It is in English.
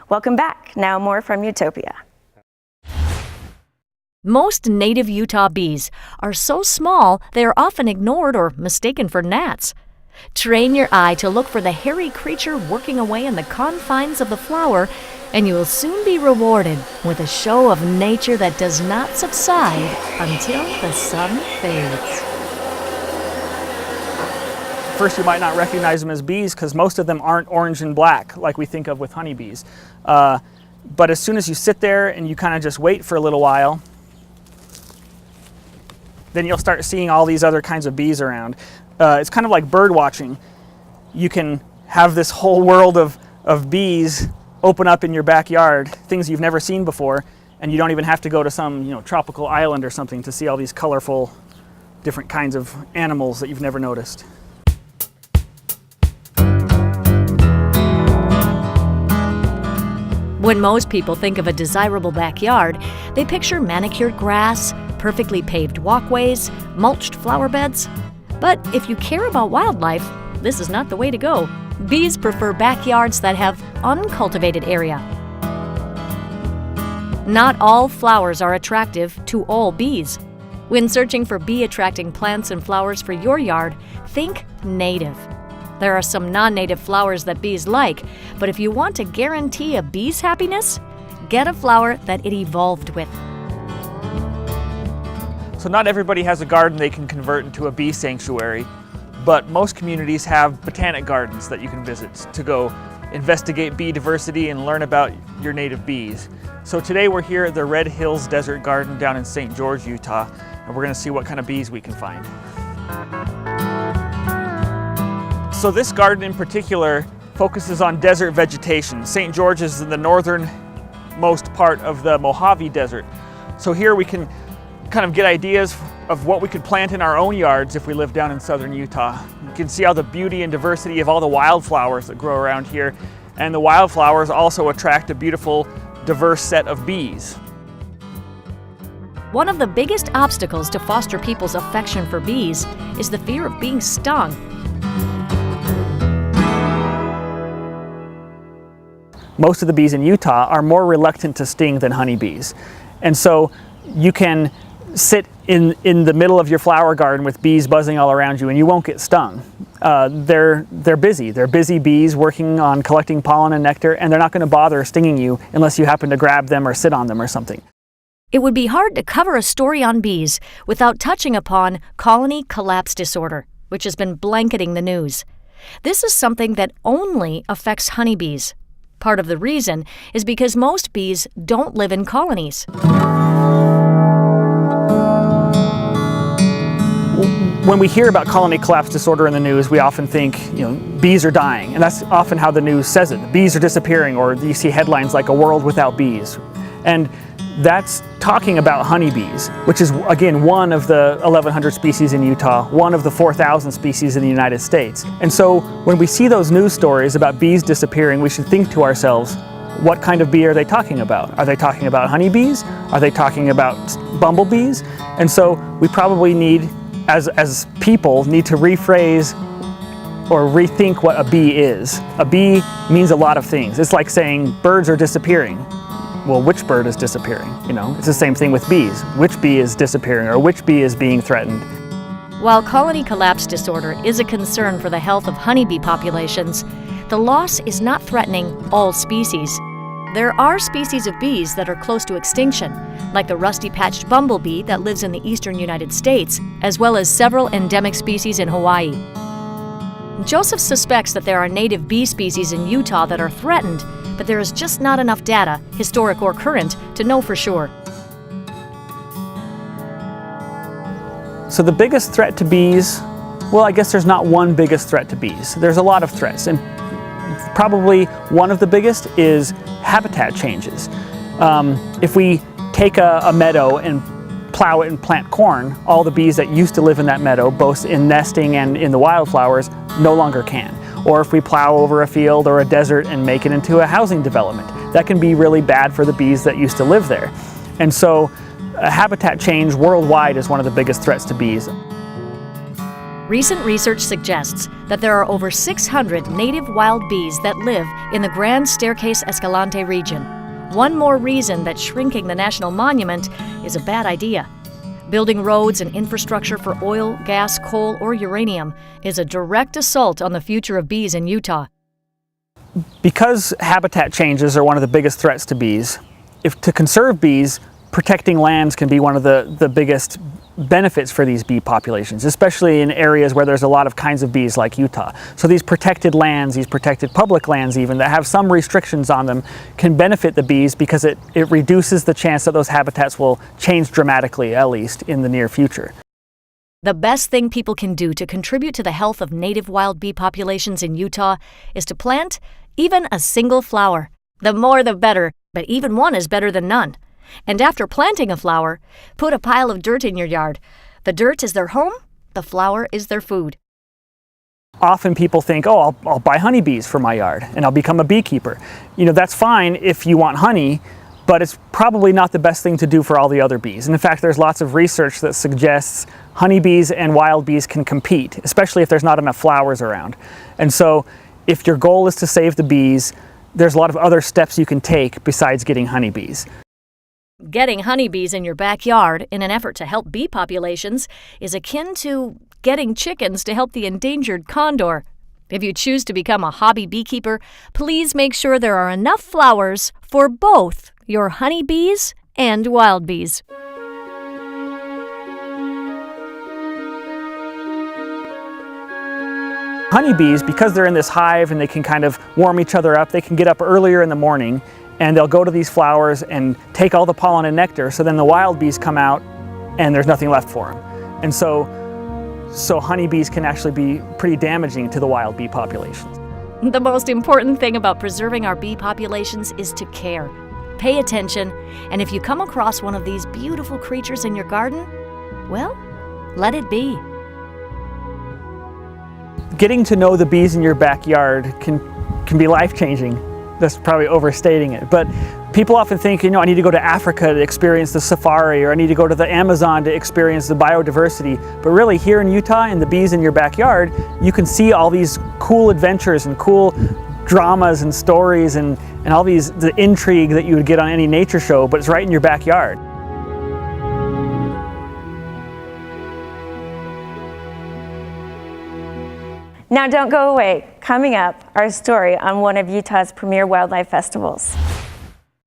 Welcome back. Now more from Utopia. Most native Utah bees are so small they are often ignored or mistaken for gnats. Train your eye to look for the hairy creature working away in the confines of the flower, and you will soon be rewarded with a show of nature that does not subside until the sun fades. First, you might not recognize them as bees because most of them aren't orange and black like we think of with honeybees. But as soon as you sit there and you kind of just wait for a little while, then you'll start seeing all these other kinds of bees around. It's kind of like bird watching. You can have this whole world of bees open up in your backyard, things you've never seen before, and you don't even have to go to some tropical island or something to see all these colorful different kinds of animals that you've never noticed. When most people think of a desirable backyard, they picture manicured grass, perfectly paved walkways, mulched flower beds. But if you care about wildlife, this is not the way to go. Bees prefer backyards that have uncultivated area. Not all flowers are attractive to all bees. When searching for bee-attracting plants and flowers for your yard, think native. There are some non-native flowers that bees like, but if you want to guarantee a bee's happiness, get a flower that it evolved with. So not everybody has a garden they can convert into a bee sanctuary, but most communities have botanic gardens that you can visit to go investigate bee diversity and learn about your native bees. So today we're here at the Red Hills Desert Garden down in St. George, Utah, and we're going to see what kind of bees we can find. So this garden in particular focuses on desert vegetation. St. George is in the northernmost part of the Mojave Desert. So here we can kind of get ideas of what we could plant in our own yards if we live down in southern Utah. You can see all the beauty and diversity of all the wildflowers that grow around here, and the wildflowers also attract a beautiful, diverse set of bees. One of the biggest obstacles to foster people's affection for bees is the fear of being stung. Most of the bees in Utah are more reluctant to sting than honeybees. And so you can sit in the middle of your flower garden with bees buzzing all around you and you won't get stung. They're busy. They're busy bees working on collecting pollen and nectar, and they're not going to bother stinging you unless you happen to grab them or sit on them or something. It would be hard to cover a story on bees without touching upon colony collapse disorder, which has been blanketing the news. This is something that only affects honeybees. Part of the reason is because most bees don't live in colonies. When we hear about colony collapse disorder in the news, we often think, bees are dying, and that's often how the news says it. The bees are disappearing, or you see headlines like "A World Without Bees," and that's talking about honeybees, which is again one of the 1,100 species in Utah, one of the 4,000 species in the United States. And so when we see those news stories about bees disappearing, we should think to ourselves, what kind of bee are they talking about? Are they talking about honeybees? Are they talking about bumblebees? And so we probably need, as people, need to rephrase or rethink what a bee is. A bee means a lot of things. It's like saying birds are disappearing. Well, which bird is disappearing? It's the same thing with bees. Which bee is disappearing, or which bee is being threatened? While colony collapse disorder is a concern for the health of honeybee populations, the loss is not threatening all species. There are species of bees that are close to extinction, like the rusty-patched bumblebee that lives in the eastern United States, as well as several endemic species in Hawaii. Joseph suspects that there are native bee species in Utah that are threatened, but there is just not enough data, historic or current, to know for sure. So the biggest threat to bees, well, I guess there's not one biggest threat to bees. There's a lot of threats, and probably one of the biggest is habitat changes. If we take a meadow and plow it and plant corn, all the bees that used to live in that meadow, both in nesting and in the wildflowers, no longer can. Or if we plow over a field or a desert and make it into a housing development, that can be really bad for the bees that used to live there. And so habitat change worldwide is one of the biggest threats to bees. Recent research suggests that there are over 600 native wild bees that live in the Gran Staircase Escalante region. One more reason that shrinking the national monument is a bad idea. Building roads and infrastructure for oil, gas, coal, or uranium is a direct assault on the future of bees in Utah. Because habitat changes are one of the biggest threats to bees, to conserve bees, protecting lands can be one of the biggest benefits for these bee populations, especially in areas where there's a lot of kinds of bees like Utah. So these protected lands, these protected public lands even, that have some restrictions on them can benefit the bees because it reduces the chance that those habitats will change dramatically, at least in the near future. The best thing people can do to contribute to the health of native wild bee populations in Utah is to plant even a single flower. The more the better, but even one is better than none. And after planting a flower, put a pile of dirt in your yard. The dirt is their home, the flower is their food. Often people think, oh, I'll buy honeybees for my yard and I'll become a beekeeper. You know, that's fine if you want honey, but it's probably not the best thing to do for all the other bees. And in fact, there's lots of research that suggests honeybees and wild bees can compete, especially if there's not enough flowers around. And so if your goal is to save the bees, there's a lot of other steps you can take besides getting honeybees. Getting honeybees in your backyard in an effort to help bee populations is akin to getting chickens to help the endangered condor. If you choose to become a hobby beekeeper, please make sure there are enough flowers for both your honeybees and wild bees. Honeybees, because they're in this hive and they can kind of warm each other up, they can get up earlier in the morning and they'll go to these flowers and take all the pollen and nectar, so then the wild bees come out and there's nothing left for them. And so honeybees can actually be pretty damaging to the wild bee populations. The most important thing about preserving our bee populations is to care. Pay attention, and if you come across one of these beautiful creatures in your garden, well, let it be. Getting to know the bees in your backyard can be life-changing. That's probably overstating it, but people often think, I need to go to Africa to experience the safari, or I need to go to the Amazon to experience the biodiversity. But really, here in Utah, and the bees in your backyard, you can see all these cool adventures and cool dramas and stories and all the intrigue that you would get on any nature show, but it's right in your backyard. Now don't go away. Coming up, our story on one of Utah's premier wildlife festivals.